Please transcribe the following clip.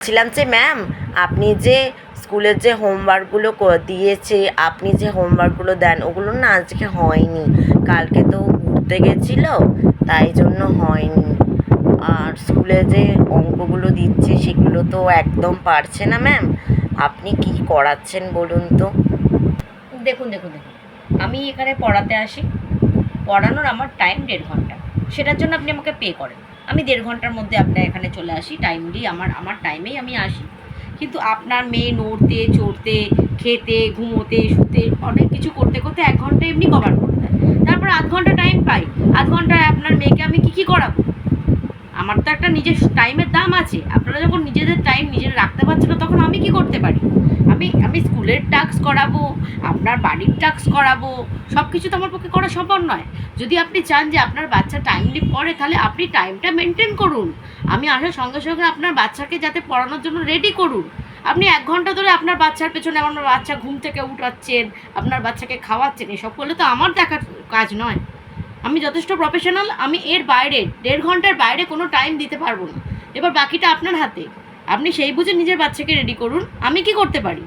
বলছিলাম যে ম্যাম, আপনি যে স্কুলের যে হোমওয়ার্কগুলো দিয়েছে, আপনি যে হোমওয়ার্কগুলো দেন ওগুলো না আজকে হয়নি। কালকে তো ঘুরতে গেছিলো, তাই জন্য হয়নি। আর স্কুলে যে অঙ্কগুলো দিচ্ছে সেগুলো তো একদম পারছে না ম্যাম। আপনি কি করাচ্ছেন বলুন তো? দেখুন দেখুন দেখুন, আমি এখানে পড়াতে আসি, পড়ানোর আমার টাইম 1.5 ঘন্টা। সেটার জন্য আপনি আমাকে পে করেন। আমি 1.5 ঘন্টার মধ্যে আপনার এখানে চলে আসি, টাইমলি আমার টাইমেই আমি আসি। কিন্তু আপনার মেয়ে নড়তে চড়তে, খেতে ঘুমোতে শুতে অনেক কিছু করতে করতে 1 ঘন্টা এমনি কভার করে দেয়। তারপর 0.5 ঘন্টা টাইম পাই। 0.5 ঘন্টায় আপনার মেয়েকে আমি কী কী করাবো? আমার তো একটা নিজের টাইমের দাম আছে। আপনারা যখন নিজেদের টাইম নিজেরা রাখতে পারছেন না, তখন আমি কি করতে পারি? আমি স্কুলের টাস্ক করাবো, আপনার বাড়ির টাস্ক করাবো, সব কিছু তো আমার পক্ষে করা সম্ভব নয়। যদি আপনি চান যে আপনার বাচ্চা টাইমলি পড়ে, তাহলে আপনি টাইমটা মেনটেন করুন। আমি আসার সঙ্গে সঙ্গে আপনার বাচ্চাকে যাতে পড়ানোর জন্য রেডি করুন। আপনি 1 ঘন্টা ধরে আপনার বাচ্চার পেছনে, আপনার বাচ্চা ঘুম থেকে উঠাচ্ছেন, আপনার বাচ্চাকে খাওয়াচ্ছেন, এসব করলে তো আমার দেখার কাজ নয়। আমি যথেষ্ট প্রফেশনাল, আমি এর বাইরে 1.5 ঘন্টার বাইরে কোনো টাইম দিতে পারবো না। এবার বাকিটা আপনার হাতে, আপনি সেই বুঝে নিজের বাচ্চাকে রেডি করুন। আমি কি করতে পারি?